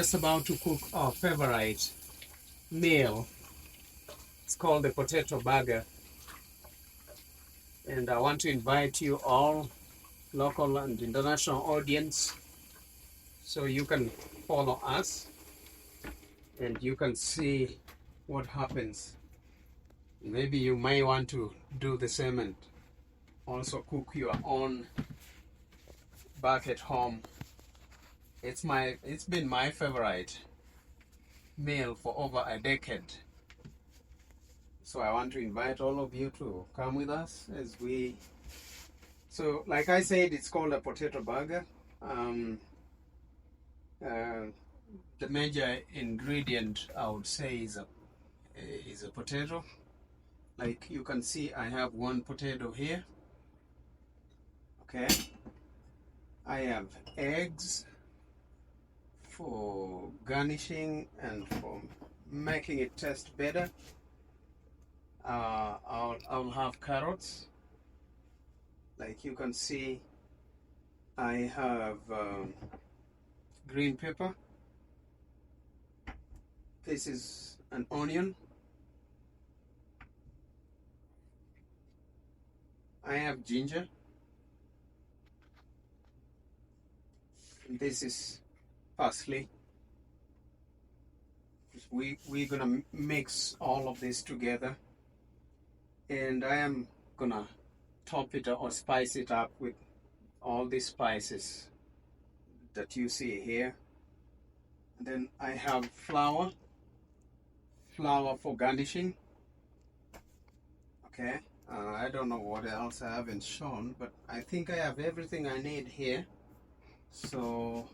just about to cook our favorite meal. It's called the potato burger. And I want to invite you all, local and international audience, so you can follow us and you can see what happens. Maybe you may want to do the same and also cook your own back at home. It's been my favorite meal for over a decade. So I want to invite all of you to come with us as we. So, like I said, it's called a potato burger. The major ingredient I would say is a potato. Like you can see, I have one potato here. Okay. I have eggs for garnishing and for making it taste better. I'll have carrots. Like you can see, I have green pepper. This is an onion. I have ginger. And this is parsley. We're gonna mix all of this together, and I am gonna top it or spice it up with all these spices that you see here. And then I have flour for garnishing. Okay, I don't know what else I haven't shown, but I think I have everything I need here. So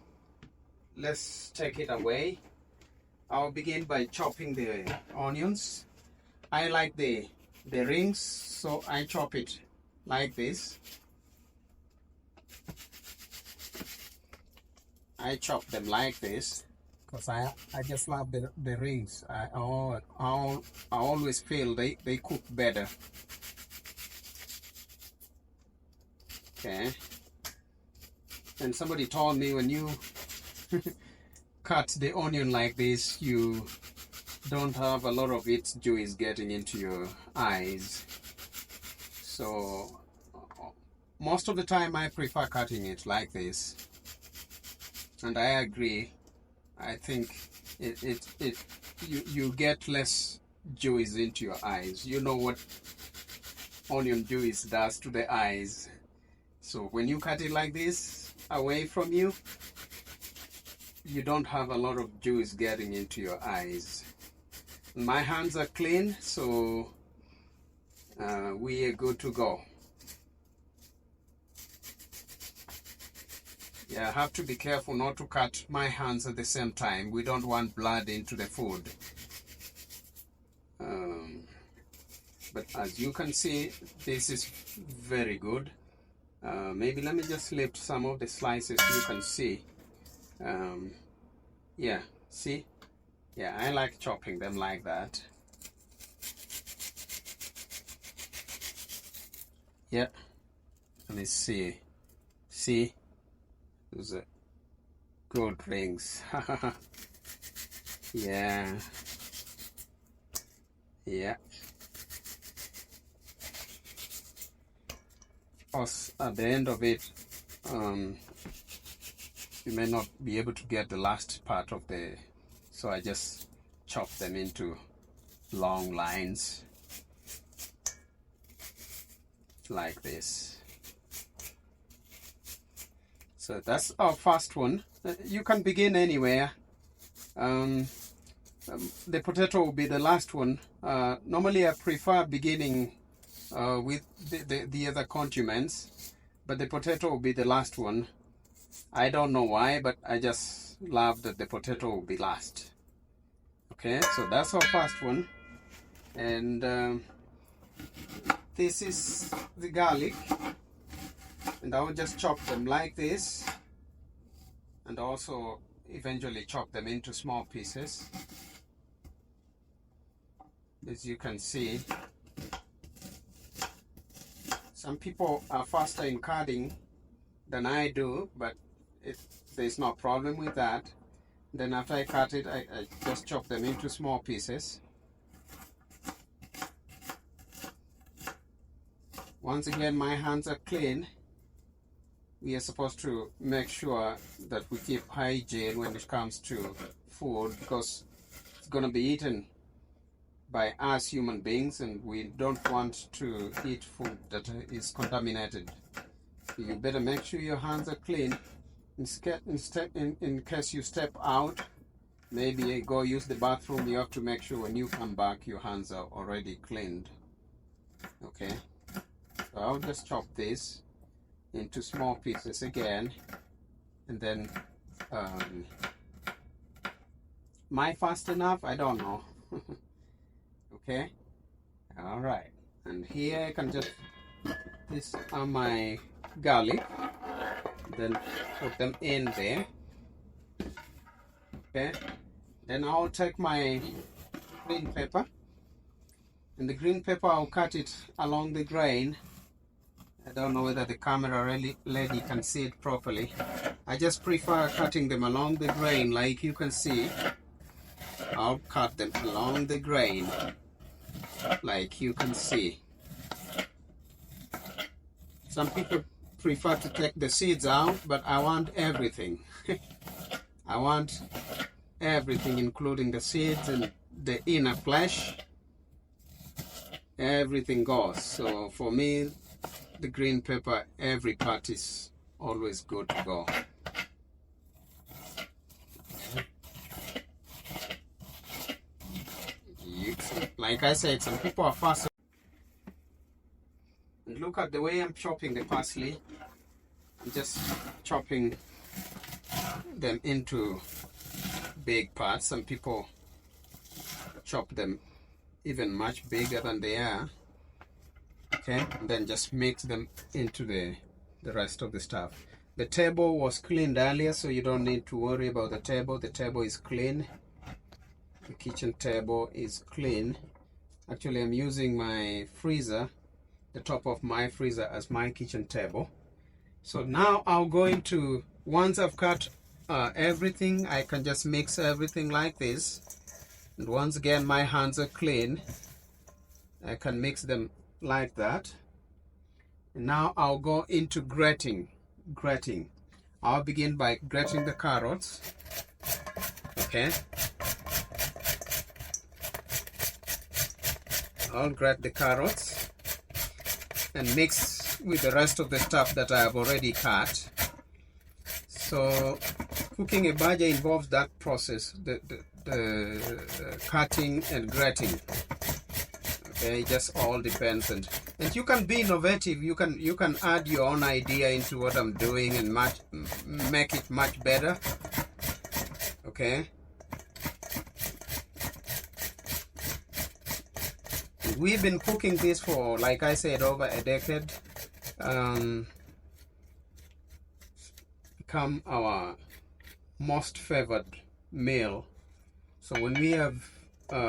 let's take it away. I'll begin by chopping the onions. I like the rings, so I chop it like this. I chop them like this because I just love the rings. I always feel they cook better. Okay. And somebody told me when you cut the onion like this, you don't have a lot of its juice getting into your eyes. So most of the time I prefer cutting it like this. And I agree. I think you get less juice into your eyes. You know what onion juice does to the eyes. So when you cut it like this, away from you, you don't have a lot of juice getting into your eyes. My hands are clean, so we are good to go. Yeah, I have to be careful not to cut my hands at the same time. We don't want blood into the food. But as you can see, this is very good. Maybe let me just lift some of the slices you can see. Yeah, see? Yeah, I like chopping them like that. Yeah, let me see. See? Those are good rings. Yeah. Yeah. Of course, at the end of it, you may not be able to get the last part of so I just chop them into long lines like this. So that's our first one. You can begin anywhere. The potato will be the last one. Normally I prefer beginning with the other condiments, but the potato will be the last one. I don't know why, but I just love that the potato will be last. Okay, so that's our first one. And this is the garlic. And I will just chop them like this. And also eventually chop them into small pieces. As you can see, some people are faster in cutting than I do, but there's no problem with that. Then after I cut it, I just chop them into small pieces. Once again, my hands are clean. We are supposed to make sure that we keep hygiene when it comes to food, because it's going to be eaten by us human beings, and we don't want to eat food that is contaminated. You better make sure your hands are clean. In case you step out, maybe go use the bathroom, you have to make sure when you come back your hands are already cleaned. Okay, so I'll just chop this into small pieces again, and then am I fast enough? I don't know. Okay, all right, and here I can just, these are my garlic, then put them in there. Okay, then I'll take my green pepper, and the green pepper I'll cut it along the grain. I don't know whether the camera lady can see it properly. I just prefer cutting them along the grain, like you can see. I'll cut them along the grain, like you can see. Some people prefer to take the seeds out, but I want everything. I want everything, including the seeds and the inner flesh. Everything goes. So for me, the green pepper, every part is always good to go. Like I said, some people are fast. And look at the way I'm chopping the parsley. I'm just chopping them into big parts. Some people chop them even much bigger than they are. Okay, and then just mix them into the rest of the stuff. The table was cleaned earlier, so you don't need to worry about the table. The table is clean. The kitchen table is clean. Actually, I'm using my freezer, the top of my freezer, as my kitchen table. So now I'll go into, once I've cut everything, I can just mix everything like this. And once again, my hands are clean. I can mix them like that. And now I'll go into grating. I'll begin by grating the carrots. Okay, I'll grate the carrots and mix with the rest of the stuff that I have already cut. So cooking a burger involves that process, the cutting and grating. Okay, it just all depends, and you can be innovative. You can add your own idea into what I'm doing and make it much better. Okay, we've been cooking this for, like I said, over a decade. Become our most favored meal. So when we have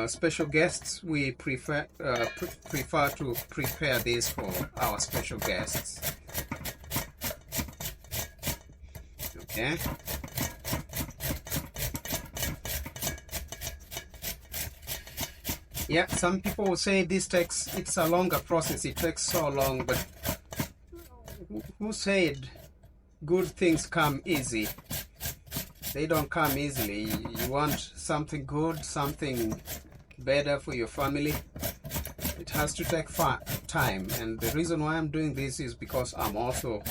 special guests, we prefer to prepare this for our special guests. Okay. Yeah, some people will say it's a longer process, it takes so long, but who said good things come easy? They don't come easily. You want something good, something better for your family, it has to take time. And the reason why I'm doing this is because I'm also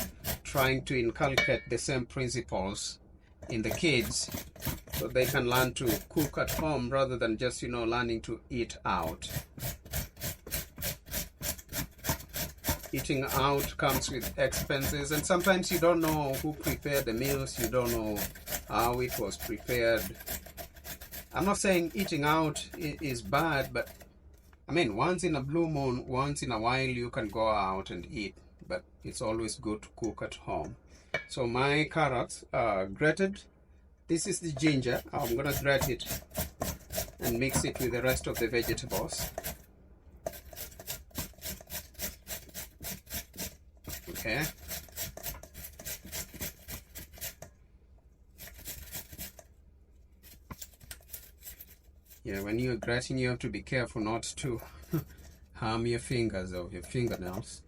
trying to inculcate the same principles in the kids, so they can learn to cook at home rather than just, learning to eat out. Eating out comes with expenses, and sometimes you don't know who prepared the meals, you don't know how it was prepared. I'm not saying eating out is bad, but I mean, once in a blue moon, once in a while, you can go out and eat, but it's always good to cook at home. So my carrots are grated. This is the ginger. I'm gonna grate it and mix it with the rest of the vegetables. Okay. Yeah, when you're grating, you have to be careful not to harm your fingers or your fingernails.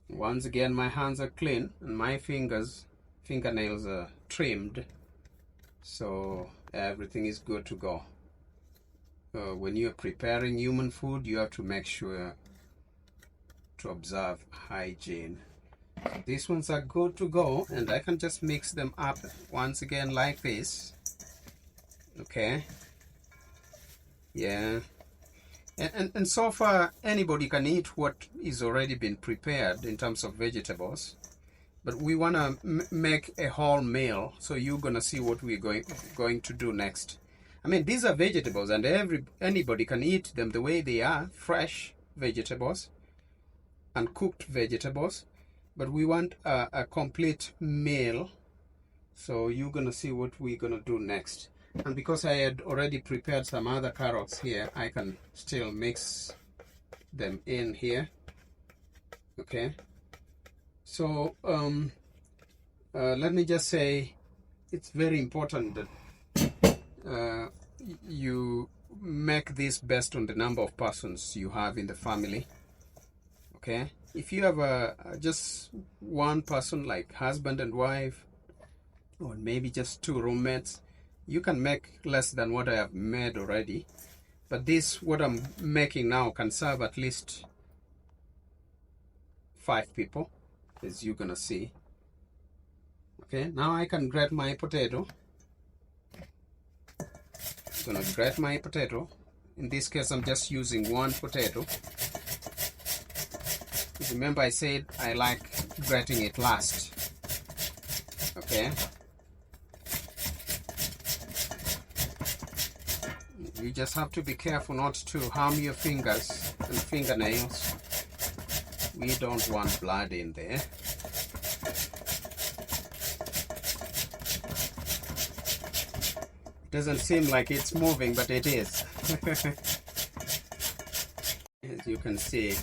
Once again, my hands are clean and my fingernails are trimmed, so everything is good to go. When you're preparing human food, you have to make sure to observe hygiene. These ones are good to go, and I can just mix them up once again like this. Okay. Yeah. And so far, anybody can eat what is already been prepared in terms of vegetables. But we want to make a whole meal, so you're going to see what we're going to do next. I mean, these are vegetables, and anybody can eat them the way they are, fresh vegetables and cooked vegetables. But we want a complete meal, so you're going to see what we're going to do next. And because I had already prepared some other carrots here, I can still mix them in here. Okay. So let me just say, it's very important that you make this based on the number of persons you have in the family. Okay. If you have just one person, like husband and wife, or maybe just two roommates, you can make less than what I have made already. But this, what I'm making now, can serve at least 5 people, as you're gonna see. Okay, now I can grate my potato. I'm gonna grate my potato. In this case, I'm just using one potato. Remember, I said I like grating it last. Okay. You just have to be careful not to harm your fingers and fingernails. We don't want blood in there. It doesn't seem like it's moving, but it is. As you can see.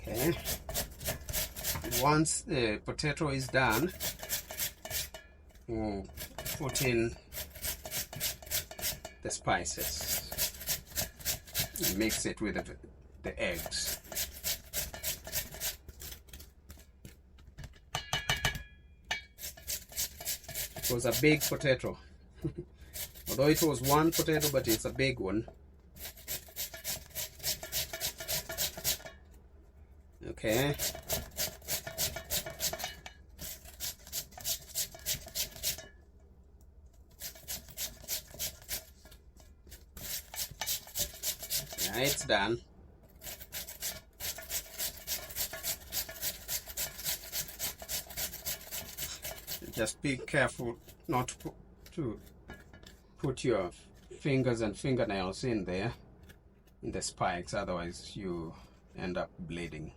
Okay. Once the potato is done, we'll put in the spices and mix it with the eggs. It was a big potato. Although it was one potato, but it's a big one. Okay. Yeah, it's done. Just be careful not to put your fingers and fingernails in there, in the spikes, otherwise you end up bleeding.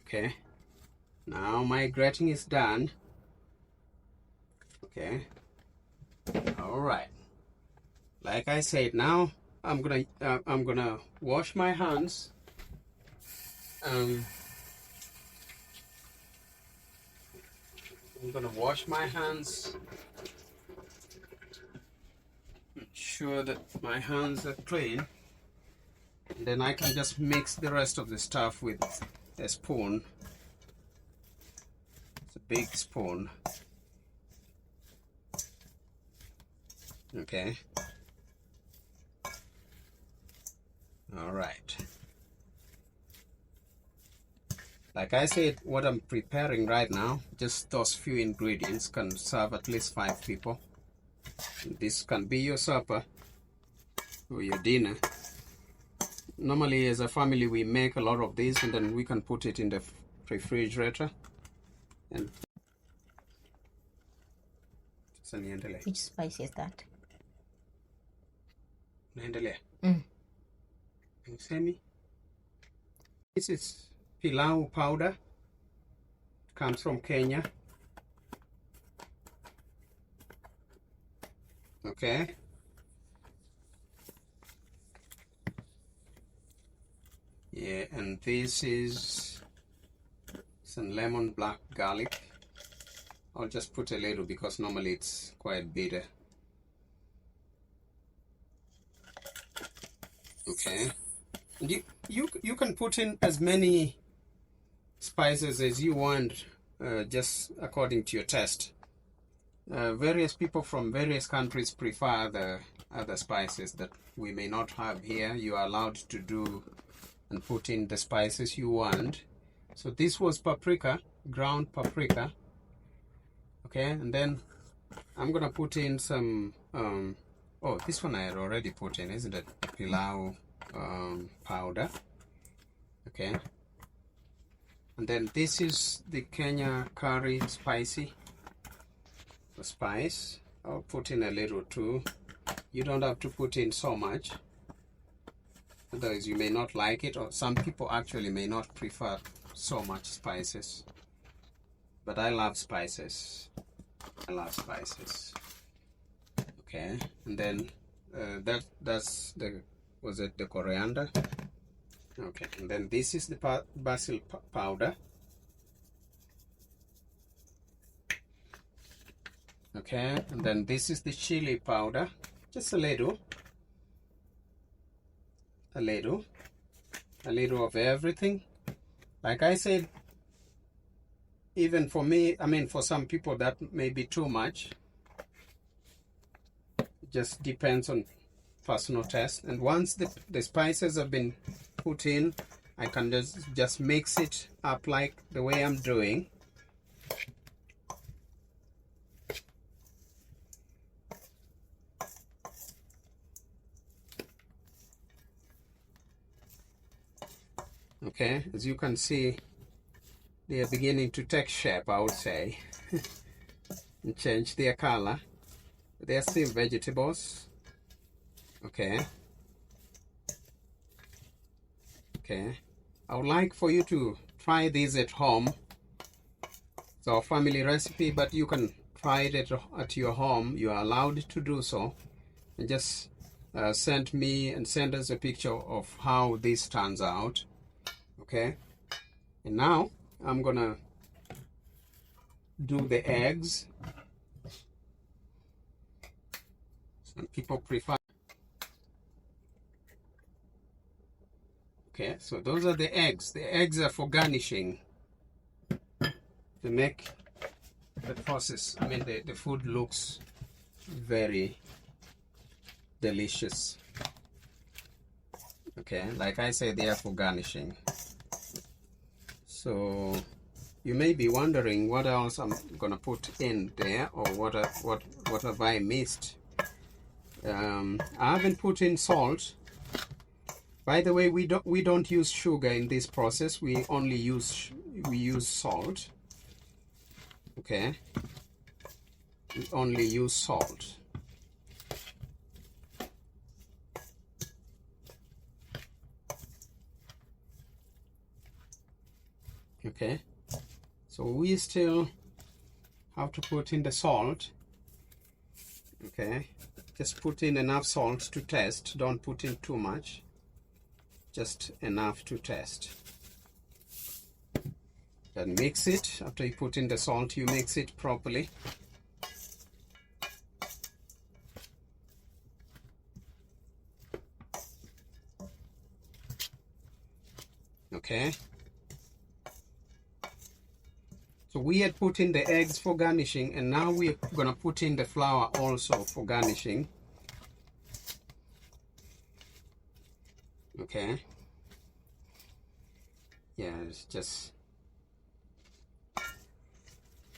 Okay, now my grating is done. Okay, all right. Like I said, now I'm gonna wash my hands. I'm gonna wash my hands. Ensure that my hands are clean. And then I can just mix the rest of the stuff with a spoon. It's a big spoon. Okay. All right. Like I said, what I'm preparing right now, just those few ingredients can serve at least 5 people. This can be your supper or your dinner. Normally, as a family, we make a lot of these, and then we can put it in the refrigerator. And which spice is that? Semi. This is pilau powder. It comes from Kenya. Okay. Yeah, and this is some lemon black garlic. I'll just put a little because normally it's quite bitter. Okay. And you can put in as many spices as you want, just according to your taste. Various people from various countries prefer the other spices that we may not have here. You are allowed to do and put in the spices you want. So this was paprika, ground paprika. Okay, and then I'm gonna put in some oh, this one I had already put in, isn't it? Pilau powder. Okay, and then this is the Kenya curry spicy spice. I'll put in a little too. You don't have to put in so much, otherwise you may not like it, or some people actually may not prefer so much spices, but I love spices. I love spices. Okay, and then that's the, was it the coriander? Okay, and then this is the basil powder. Okay, and then this is the chili powder, just a little of everything. Like I said, even for me, I mean, for some people that may be too much. It just depends on personal taste. And once the spices have been put in, I can just mix it up like the way I'm doing. Okay, as you can see, they are beginning to take shape, I would say, and change their color. They are still vegetables. Okay. Okay. I would like for you to try this at home. It's our family recipe, but you can try it at your home. You are allowed to do so. And just send us a picture of how this turns out. Okay. And now I'm gonna do the eggs. Some people prefer. Okay, so those are the eggs. The eggs are for garnishing to make the process, I mean the food looks very delicious. Okay, like I said, they are for garnishing. So you may be wondering what else I'm gonna put in there, or what have I missed. I haven't put in salt. By the way, we don't use sugar in this process. We only use salt. Okay, we only use salt. Okay, so we still have to put in the salt. Okay, just put in enough salt to taste. Don't put in too much, just enough to taste. Then mix it. After you put in the salt, you mix it properly. Okay, so we had put in the eggs for garnishing, and now we're gonna put in the flour also for garnishing. Okay, yeah, it's just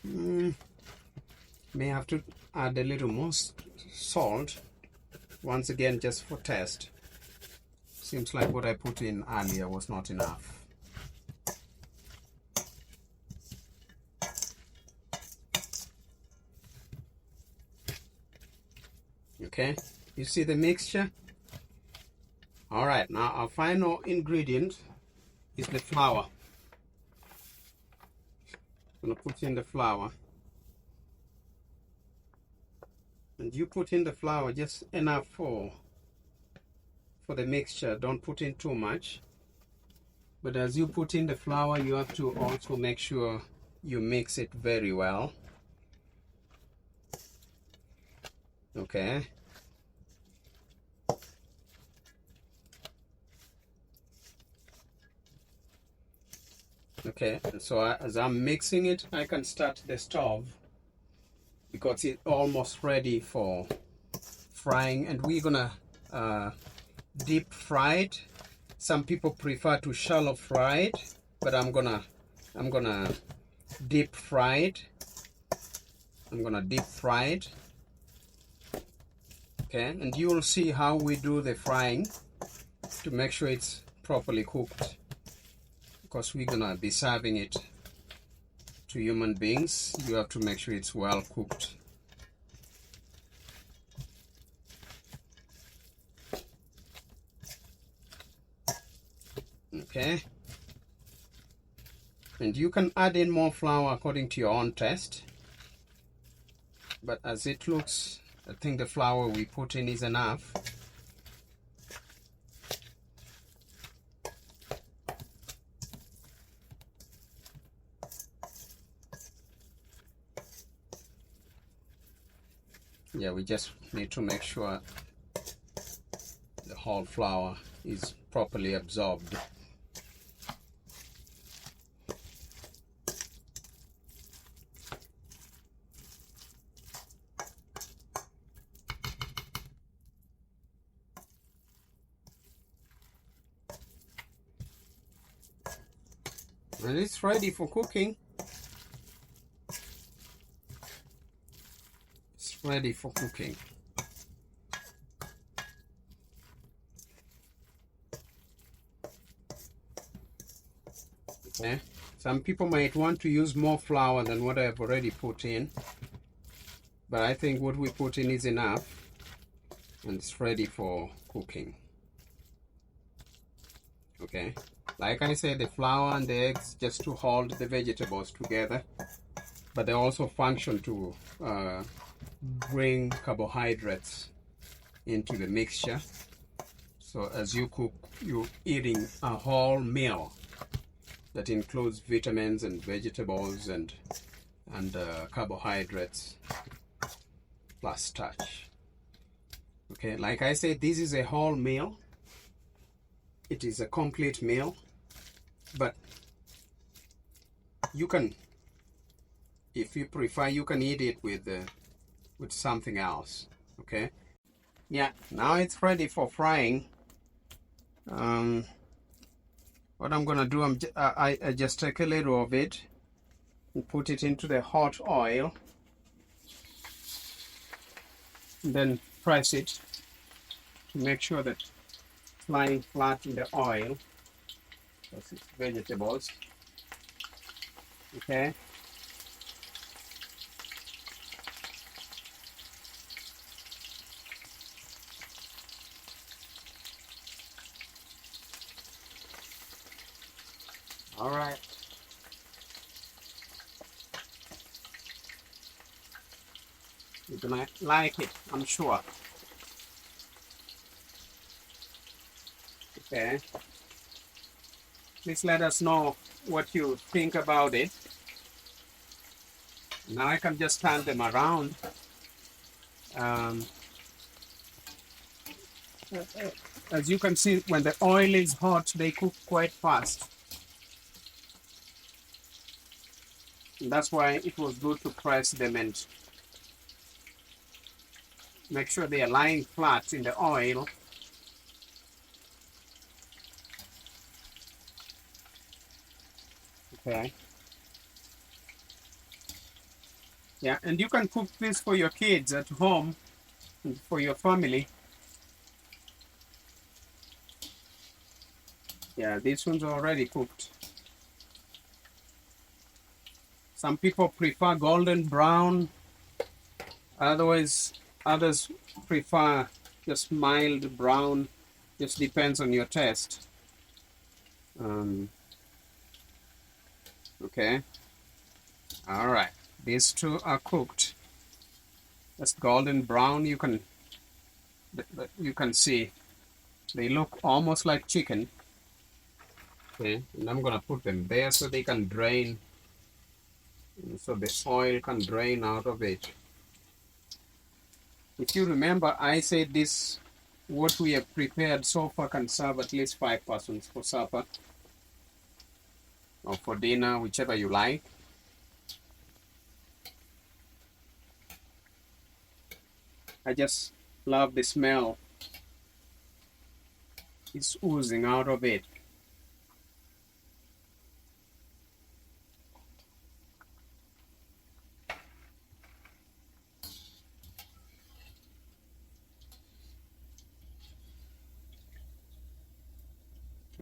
may have to add a little more salt once again, just for taste. Seems like what I put in earlier was not enough. Okay, you see the mixture? All right, now our final ingredient is the flour. I'm gonna put in the flour. And you put in the flour just enough for the mixture. Don't put in too much. But as you put in the flour, you have to also make sure you mix it very well. Okay. Okay, so as I'm mixing it, I can start the stove because it's almost ready for frying, and we're gonna deep fry it. Some people prefer to shallow fry it, but I'm gonna deep fry it. I'm gonna deep fry it. Okay, and you will see how we do the frying to make sure it's properly cooked, because we're gonna be serving it to human beings. You have to make sure it's well cooked. Okay, and you can add in more flour according to your own taste, but as it looks, I think the flour we put in is enough. Yeah, we just need to make sure the whole flour is properly absorbed. And it's ready for cooking. It's ready for cooking. Okay. Some people might want to use more flour than what I've already put in, but I think what we put in is enough, and it's ready for cooking. Okay. Like I said, the flour and the eggs just to hold the vegetables together, but they also function to bring carbohydrates into the mixture. So as you cook, you're eating a whole meal that includes vitamins and vegetables and carbohydrates plus starch. Okay, like I said, this is a whole meal. It is a complete meal, but you can, if you prefer, you can eat it with something else. Okay. Yeah. Now it's ready for frying. What I'm gonna do, I just take a little of it and put it into the hot oil, and then press it to make sure that it's lying flat in the oil. Because it's vegetables. Okay. All right. You're gonna like it, I'm sure. Okay. Please let us know what you think about it. Now I can just turn them around. As you can see, when the oil is hot, they cook quite fast. And that's why it was good to press them and make sure they are lying flat in the oil. Okay. Yeah, and you can cook this for your kids at home, and for your family. Yeah, these ones are already cooked. Some people prefer golden brown. Otherwise, others prefer just mild brown. Just depends on your taste. Okay. All right. These two are cooked. That's golden brown. You can see they look almost like chicken. Okay, and I'm gonna put them there so they can drain, so the oil can drain out of it. If you remember, I said this, what we have prepared so far can serve at least 5 persons for supper or for dinner, whichever you like. I just love the smell. It's oozing out of it.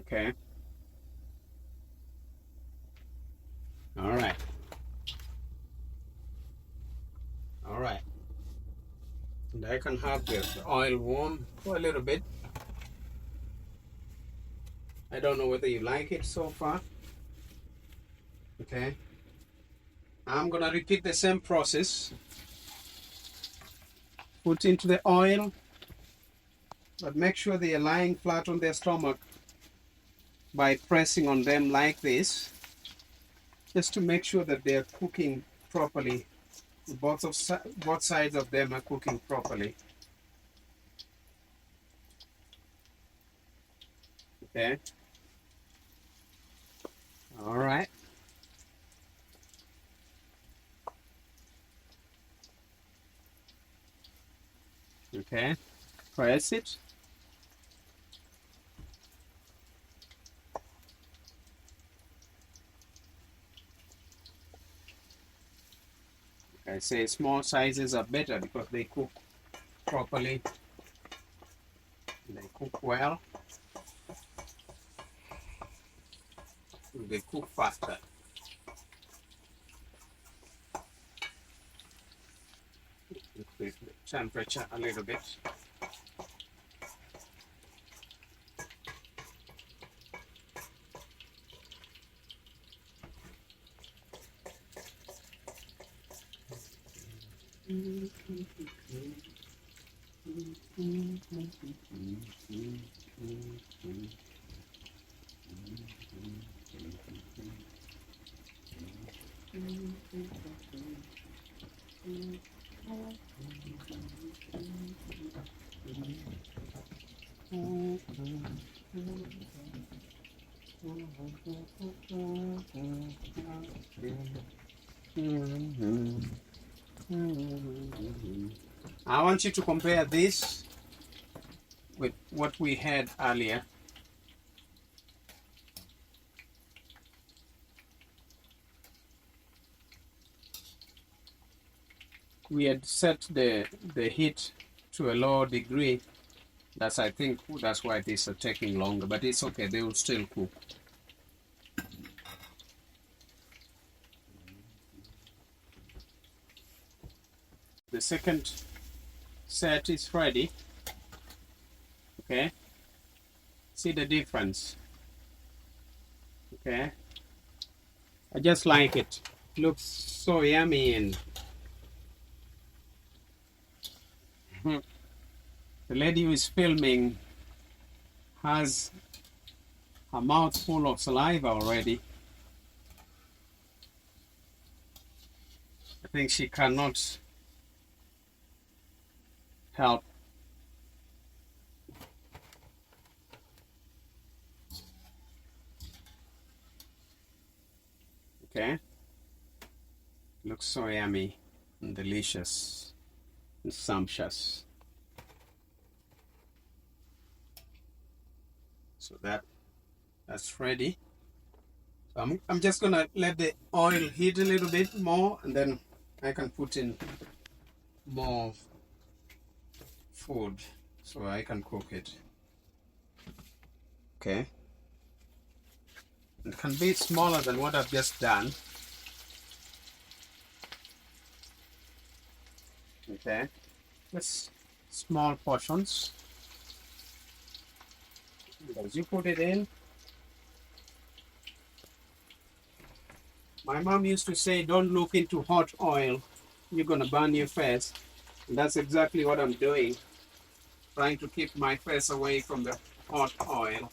Okay. All right. All right. And I can have the oil warm for a little bit. I don't know whether you like it so far. Okay. I'm gonna repeat the same process. Put into the oil, but make sure they are lying flat on their stomach by pressing on them like this, just to make sure that they are cooking properly. Both sides of them are cooking properly. Okay. All right. Okay. Press it. I say small sizes are better because they cook properly. They cook well. They cook faster. Increase the temperature a little bit. I want you to compare this with what we had earlier. We had set the heat to a lower degree. I think that's why these are taking longer, but it's okay, they will still cook. The second set is ready. Okay, see the difference. Okay, I just like it. Looks so yummy, and the lady who is filming has her mouth full of saliva already. I think she cannot help. Okay, looks so yummy and delicious and sumptuous. So that's ready. So I'm just gonna let the oil heat a little bit more, and then I can put in more food so I can cook it. Okay. It can be smaller than what I've just done. Okay. Just small portions. As you put it in, my mom used to say, don't look into hot oil. You're gonna burn your face. And that's exactly what I'm doing, trying to keep my face away from the hot oil.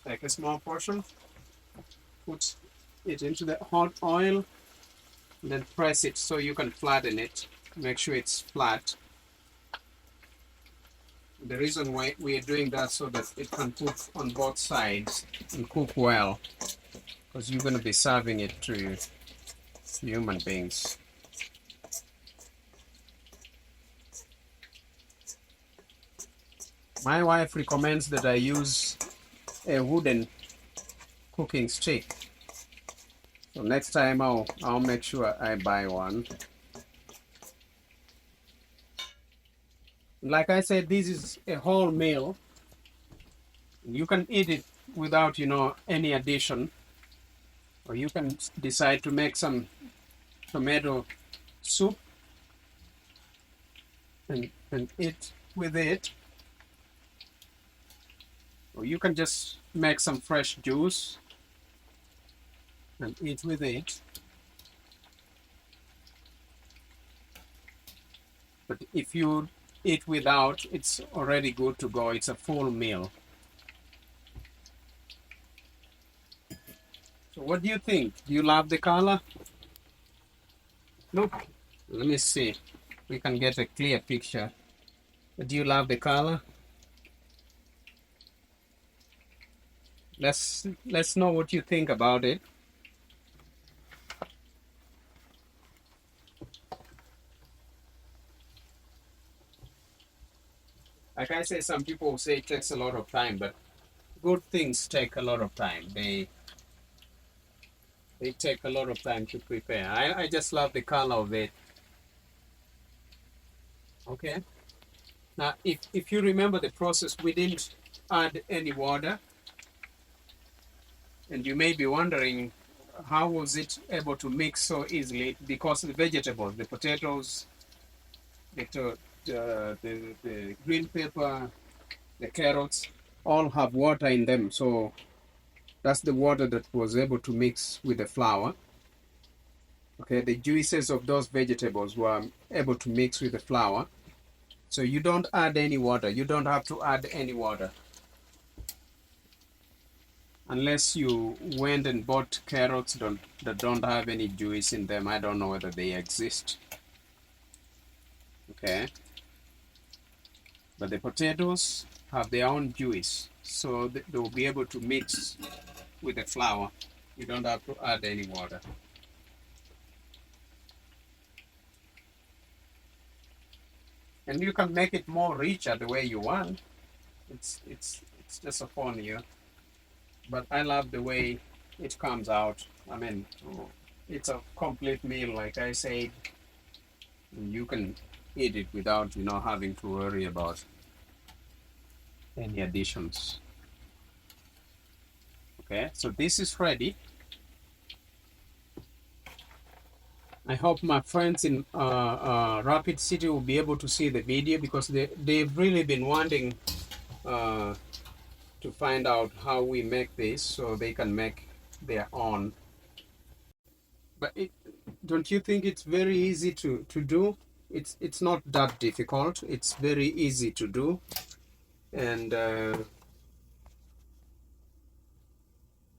Take a small portion, put it into the hot oil, and then press it so you can flatten it. Make sure it's flat. The reason why we are doing that so that it can cook on both sides and cook well, because you're going to be serving it to human beings. My wife recommends that I use a wooden cooking stick. So next time I'll make sure I buy one. Like I said, this is a whole meal. You can eat it without, any addition, or you can decide to make some tomato soup and eat with it, or you can just make some fresh juice and eat with it. But if you eat without, it's already good to go. It's a full meal. So what do you think? Do you love the color? Look, let me see. We can get a clear picture. Do you love the color? Let's know what you think about it. Like I say, some people say it takes a lot of time, but good things take a lot of time. They take a lot of time to prepare. I just love the color of it. Okay. Now, if you remember the process, we didn't add any water. And you may be wondering, how was it able to mix so easily? Because the vegetables, the potatoes, the green pepper, the carrots, all have water in them. So that's the water that was able to mix with the flour. Okay, the juices of those vegetables were able to mix with the flour. So you don't add any water. You don't have to add any water. Unless you went and bought carrots that don't have any juice in them. I don't know whether they exist. Okay. But the potatoes have their own juice. So they will be able to mix with the flour. You don't have to add any water. And you can make it more richer the way you want. It's just upon you. But I love the way it comes out. I mean, it's a complete meal, like I said. You can eat it without, having to worry about any additions. Okay, so this is ready. I hope my friends in Rapid City will be able to see the video, because they've really been wanting to find out how we make this so they can make their own. But don't you think it's very easy to do? It's not that difficult. It's very easy to do. And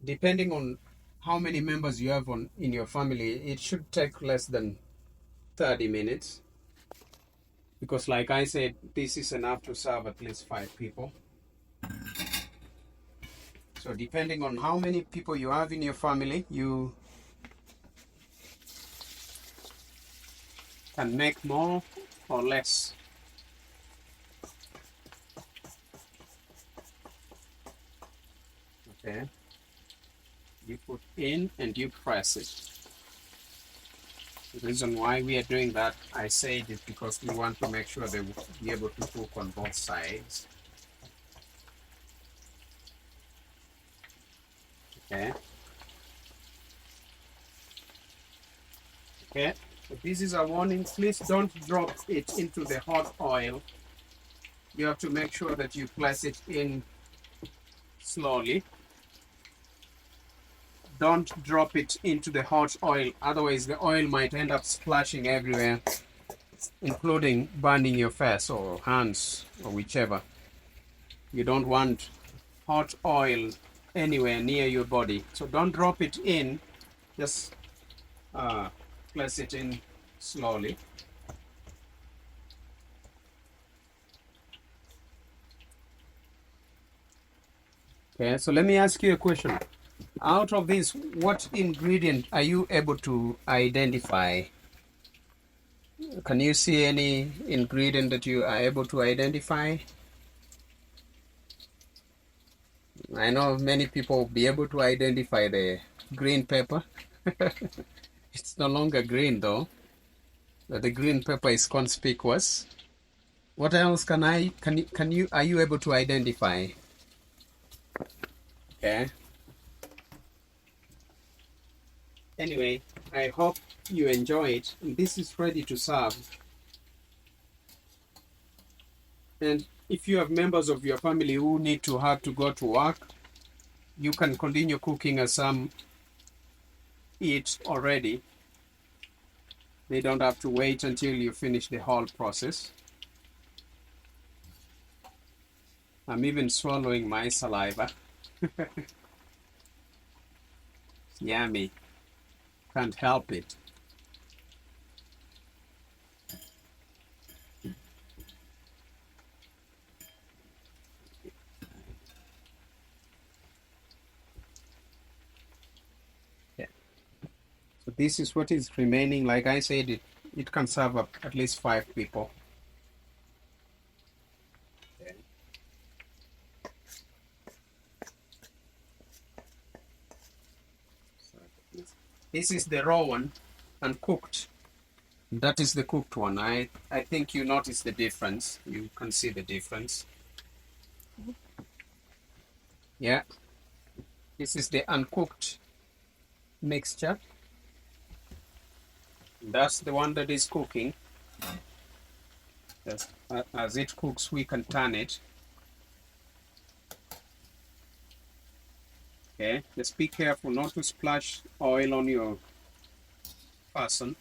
depending on how many members you have in your family, it should take less than 30 minutes. Because like I said, this is enough to serve at least 5 people. So depending on how many people you have in your family, you can make more or less. Okay. You put in and you press it. The reason why we are doing that, I said, is because we want to make sure they will be able to cook on both sides. Okay. Okay. So this is a warning. Please don't drop it into the hot oil. You have to make sure that you place it in slowly. don't drop it into the hot oil. Otherwise, the oil might end up splashing everywhere, including burning your face or hands or whichever. You don't want hot oil anywhere near your body. So don't drop it in. Just place it in slowly. Okay, so let me ask you a question. Out of this, what ingredient are you able to identify? Can you see any ingredient that you are able to identify? I know many people will be able to identify the green pepper. It's no longer green though. But the green pepper is conspicuous. What else are you able to identify? Okay. Anyway, I hope you enjoy it. This is ready to serve. And if you have members of your family who need to have to go to work, you can continue cooking as some eat already. They don't have to wait until you finish the whole process. I'm even swallowing my saliva. Yummy. Can't help it. Yeah. So this is what is remaining. Like I said, it can serve up at least 5 people. Okay. So this is the raw one, uncooked. That is the cooked one. I think you notice the difference. You can see the difference. Yeah. This is the uncooked mixture. That's the one that is cooking. Just, as it cooks, we can turn it. Okay. Just be careful not to splash oil on your person.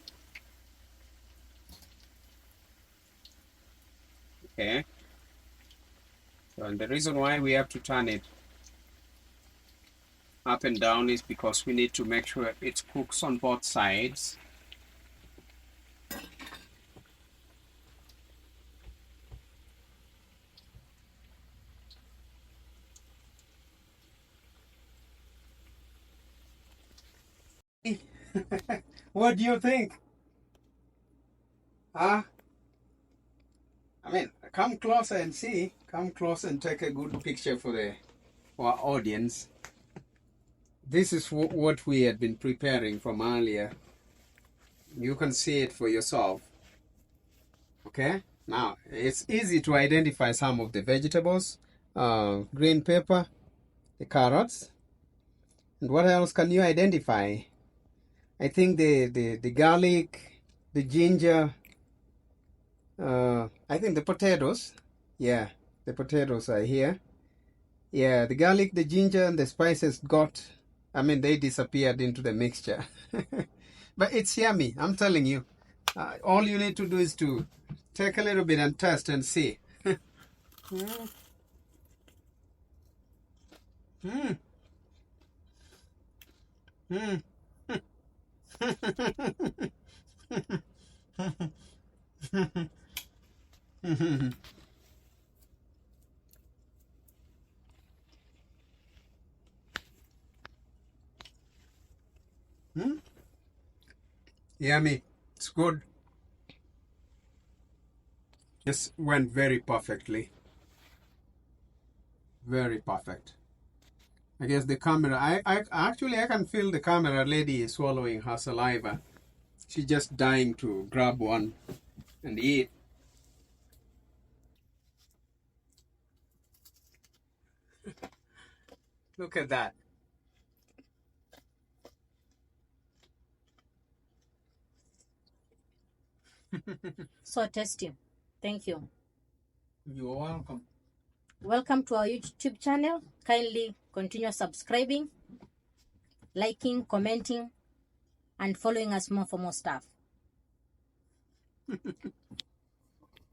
Okay. So, and the reason why we have to turn it up and down is because we need to make sure it cooks on both sides. What do you think? Huh? I mean, come closer and see. Come closer and take a good picture for our audience. This is what we had been preparing from earlier. You can see it for yourself. Okay? Now, it's easy to identify some of the vegetables. Green pepper, the carrots. And what else can you identify? I think the garlic, the ginger, I think the potatoes. Yeah, the potatoes are here. Yeah, the garlic, the ginger, and the spices they disappeared into the mixture. But it's yummy, I'm telling you. All you need to do is to take a little bit and test and see. Mm. Mm. Mm. Mm. Yummy. It's good. Just went very perfectly. Very perfect. I guess the camera, I actually I can feel the camera lady is swallowing her saliva. She's just dying to grab one and eat. Look at that. So tasty. Thank you. You're welcome. Welcome to our YouTube channel. Kindly continue subscribing liking, commenting, and following us more for more stuff.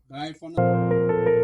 Bye for now.